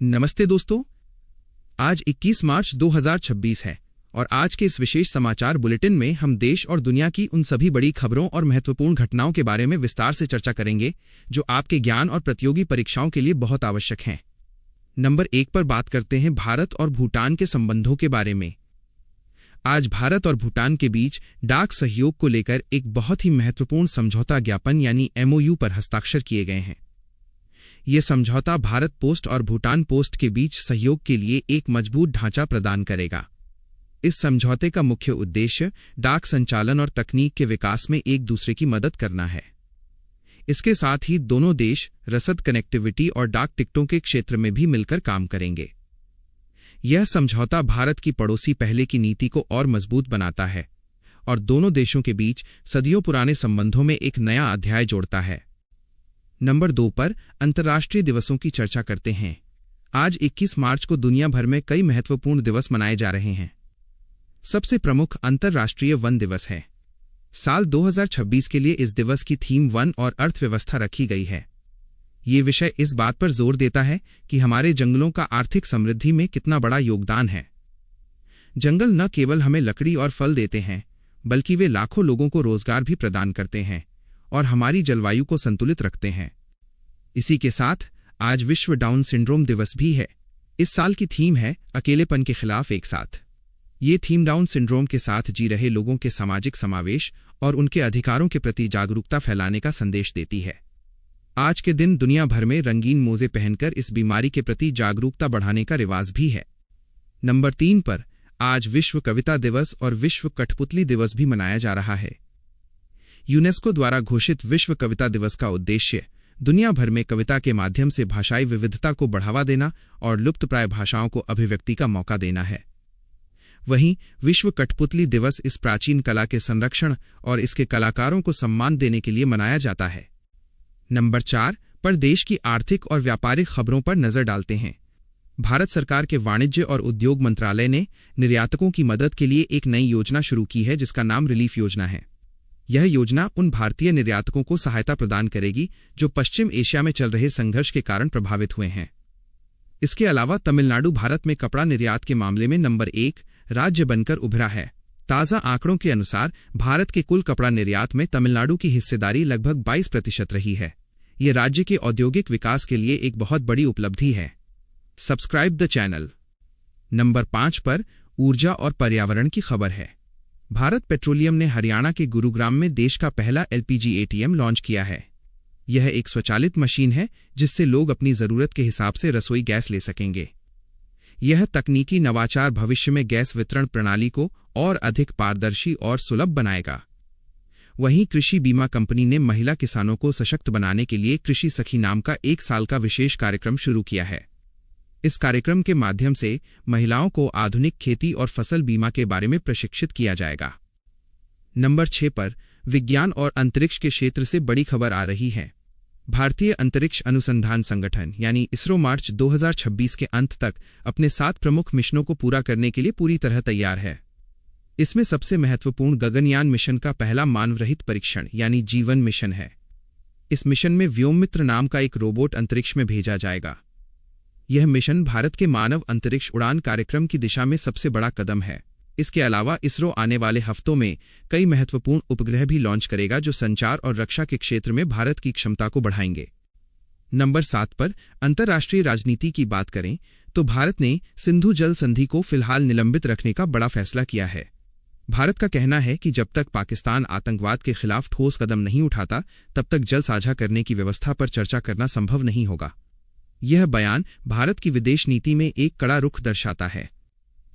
नमस्ते दोस्तों, आज 21 मार्च 2026 है और आज के इस विशेष समाचार बुलेटिन में हम देश और दुनिया की उन सभी बड़ी खबरों और महत्वपूर्ण घटनाओं के बारे में विस्तार से चर्चा करेंगे जो आपके ज्ञान और प्रतियोगी परीक्षाओं के लिए बहुत आवश्यक हैं। नंबर 1 पर बात करते हैं भारत और भूटान के संबंधों के बारे में। आज भारत और भूटान के बीच डाक सहयोग को लेकर एक बहुत ही महत्वपूर्ण समझौता ज्ञापन यानी MOU पर हस्ताक्षर किए गए हैं। ये समझौता भारत पोस्ट और भूटान पोस्ट के बीच सहयोग के लिए एक मजबूत ढांचा प्रदान करेगा। इस समझौते का मुख्य उद्देश्य डाक संचालन और तकनीक के विकास में एक दूसरे की मदद करना है। इसके साथ ही दोनों देश रसद कनेक्टिविटी और डाक टिकटों के क्षेत्र में भी मिलकर काम करेंगे। यह समझौता भारत की पड़ोसी पहले की नीति को और मजबूत बनाता है और दोनों देशों के बीच सदियों पुराने संबंधों में एक नया अध्याय जोड़ता है। नंबर 2 पर अंतर्राष्ट्रीय दिवसों की चर्चा करते हैं। आज 21 मार्च को दुनिया भर में कई महत्वपूर्ण दिवस मनाए जा रहे हैं। सबसे प्रमुख अंतर्राष्ट्रीय वन दिवस है। साल 2026 के लिए इस दिवस की थीम वन और अर्थव्यवस्था रखी गई है। ये विषय इस बात पर जोर देता है कि हमारे जंगलों का आर्थिक समृद्धि में कितना बड़ा योगदान है। जंगल न केवल हमें लकड़ी और फल देते हैं, बल्कि वे लाखों लोगों को रोजगार भी प्रदान करते हैं और हमारी जलवायु को संतुलित रखते हैं। इसी के साथ आज विश्व डाउन सिंड्रोम दिवस भी है। इस साल की थीम है अकेलेपन के खिलाफ एक साथ। ये थीम डाउन सिंड्रोम के साथ जी रहे लोगों के सामाजिक समावेश और उनके अधिकारों के प्रति जागरूकता फैलाने का संदेश देती है। आज के दिन दुनिया भर में रंगीन मोजे पहनकर इस बीमारी के प्रति जागरूकता बढ़ाने का रिवाज भी है। नंबर 3 पर आज विश्व कविता दिवस और विश्व कठपुतली दिवस भी मनाया जा रहा है। यूनेस्को द्वारा घोषित विश्व कविता दिवस का उद्देश्य दुनिया भर में कविता के माध्यम से भाषाई विविधता को बढ़ावा देना और लुप्तप्राय भाषाओं को अभिव्यक्ति का मौका देना है। वहीं विश्व कठपुतली दिवस इस प्राचीन कला के संरक्षण और इसके कलाकारों को सम्मान देने के लिए मनाया जाता है। नंबर 4 पर देश की आर्थिक और व्यापारिक खबरों पर नजर डालते हैं। भारत सरकार के वाणिज्य और उद्योग मंत्रालय ने निर्यातकों की मदद के लिए एक नई योजना शुरू की है जिसका नाम रिलीफ योजना है। यह योजना उन भारतीय निर्यातकों को सहायता प्रदान करेगी जो पश्चिम एशिया में चल रहे संघर्ष के कारण प्रभावित हुए हैं। इसके अलावा तमिलनाडु भारत में कपड़ा निर्यात के मामले में नंबर 1 राज्य बनकर उभरा है। ताज़ा आंकड़ों के अनुसार भारत के कुल कपड़ा निर्यात में तमिलनाडु की हिस्सेदारी लगभग 22% रही है। ये राज्य के औद्योगिक विकास के लिए एक बहुत बड़ी उपलब्धि है। Subscribe the channel. नंबर 5 पर ऊर्जा और पर्यावरण की खबर है। भारत पेट्रोलियम ने हरियाणा के गुरुग्राम में देश का पहला LPG ATM लॉन्च किया है। यह एक स्वचालित मशीन है जिससे लोग अपनी जरूरत के हिसाब से रसोई गैस ले सकेंगे। यह तकनीकी नवाचार भविष्य में गैस वितरण प्रणाली को और अधिक पारदर्शी और सुलभ बनाएगा। वहीं कृषि बीमा कंपनी ने महिला किसानों को सशक्त बनाने के लिए कृषि सखी नाम का 1 साल का विशेष कार्यक्रम शुरू किया है। इस कार्यक्रम के माध्यम से महिलाओं को आधुनिक खेती और फसल बीमा के बारे में प्रशिक्षित किया जाएगा। नंबर 6 पर विज्ञान और अंतरिक्ष के क्षेत्र से बड़ी खबर आ रही है। भारतीय अंतरिक्ष अनुसंधान संगठन यानी इसरो मार्च 2026 के अंत तक अपने 7 प्रमुख मिशनों को पूरा करने के लिए पूरी तरह तैयार है। इसमें सबसे महत्वपूर्ण गगनयान मिशन का पहला मानवरहित परीक्षण यानी G1 मिशन है। इस मिशन में व्योममित्र नाम का एक रोबोट अंतरिक्ष में भेजा जाएगा। यह मिशन भारत के मानव अंतरिक्ष उड़ान कार्यक्रम की दिशा में सबसे बड़ा कदम है। इसके अलावा इसरो आने वाले हफ्तों में कई महत्वपूर्ण उपग्रह भी लॉन्च करेगा जो संचार और रक्षा के क्षेत्र में भारत की क्षमता को बढ़ाएंगे। नंबर 7 पर अंतर्राष्ट्रीय राजनीति की बात करें तो भारत ने सिंधु जल संधि को फिलहाल निलंबित रखने का बड़ा फैसला किया है। भारत का कहना है कि जब तक पाकिस्तान आतंकवाद के खिलाफ ठोस कदम नहीं उठाता तब तक जल साझा करने की व्यवस्था पर चर्चा करना संभव नहीं होगा। यह बयान भारत की विदेश नीति में एक कड़ा रुख दर्शाता है।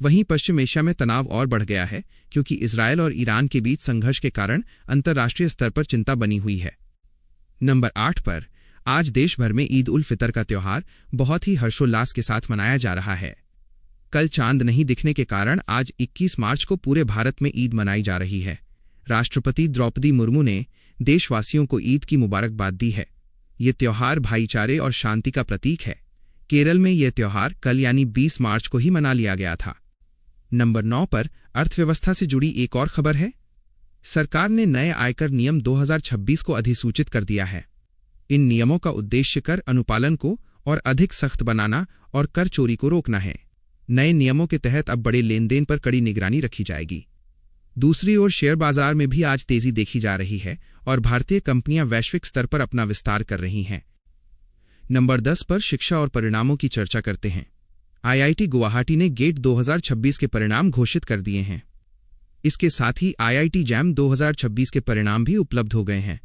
वहीं पश्चिम एशिया में तनाव और बढ़ गया है क्योंकि इजरायल और ईरान के बीच संघर्ष के कारण अंतर्राष्ट्रीय स्तर पर चिंता बनी हुई है। नंबर 8 पर आज देश भर में ईद उल फितर का त्योहार बहुत ही हर्षोल्लास के साथ मनाया जा रहा है। कल चांद नहीं दिखने के कारण आज 21 मार्च को पूरे भारत में ईद मनाई जा रही है। राष्ट्रपति द्रौपदी मुर्मू ने देशवासियों को ईद की मुबारकबाद दी है। ये त्योहार भाईचारे और शांति का प्रतीक है। केरल में यह त्योहार कल यानी 20 मार्च को ही मना लिया गया था। नंबर 9 पर अर्थव्यवस्था से जुड़ी एक और खबर है। सरकार ने नए आयकर नियम 2026 को अधिसूचित कर दिया है। इन नियमों का उद्देश्य कर अनुपालन को और अधिक सख्त बनाना और कर चोरी को रोकना है। नए नियमों के तहत अब बड़े लेन देन पर कड़ी निगरानी रखी जाएगी। दूसरी ओर शेयर बाजार में भी आज तेजी देखी जा रही है और भारतीय कंपनियां वैश्विक स्तर पर अपना विस्तार कर रही हैं। नंबर 10 पर शिक्षा और परिणामों की चर्चा करते हैं। IIT गुवाहाटी ने गेट 2026 के परिणाम घोषित कर दिए हैं। इसके साथ ही IIT जैम 2026 के परिणाम भी उपलब्ध हो गए हैं।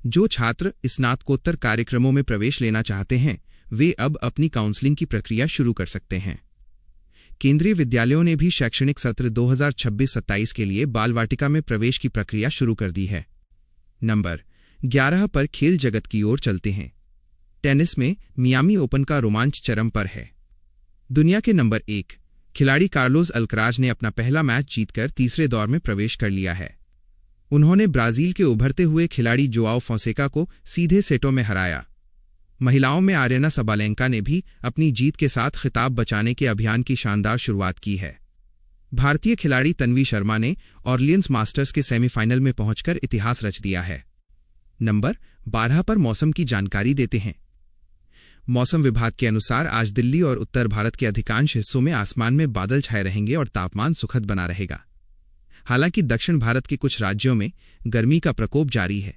जो छात्र स्नातकोत्तर कार्यक्रमों में प्रवेश लेना चाहते हैं वे अब अपनी काउंसलिंग की प्रक्रिया शुरू कर सकते हैं। केंद्रीय विद्यालयों ने भी शैक्षणिक सत्र 2026-27 के लिए बाल वाटिका में प्रवेश की प्रक्रिया शुरू कर दी है। नंबर 11 पर खेल जगत की ओर चलते हैं। टेनिस में मियामी ओपन का रोमांच चरम पर है। दुनिया के नंबर 1 खिलाड़ी कार्लोस अल्कराज ने अपना पहला मैच जीतकर तीसरे दौर में प्रवेश कर लिया है। उन्होंने ब्राजील के उभरते हुए खिलाड़ी जोआओ फोंसेका को सीधे सेटों में हराया। महिलाओं में आर्यना सबालेंका ने भी अपनी जीत के साथ खिताब बचाने के अभियान की शानदार शुरुआत की है। भारतीय खिलाड़ी तन्वी शर्मा ने ऑरलियंस मास्टर्स के सेमीफाइनल में पहुंचकर इतिहास रच दिया है। नंबर 12 पर मौसम की जानकारी देते हैं। मौसम विभाग के अनुसार आज दिल्ली और उत्तर भारत के अधिकांश हिस्सों में आसमान में बादल छाए रहेंगे और तापमान सुखद बना रहेगा। हालांकि दक्षिण भारत के कुछ राज्यों में गर्मी का प्रकोप जारी है।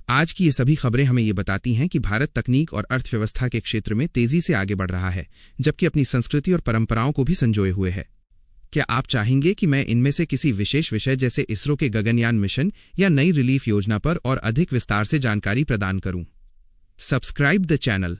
आज की ये सभी खबरें हमें ये बताती हैं कि भारत तकनीक और अर्थव्यवस्था के क्षेत्र में तेजी से आगे बढ़ रहा है, जबकि अपनी संस्कृति और परंपराओं को भी संजोए हुए है। क्या आप चाहेंगे कि मैं इनमें से किसी विशेष विषय जैसे इसरो के गगनयान मिशन या नई रिलीफ योजना पर और अधिक विस्तार से जानकारी प्रदान करूं? Subscribe the channel.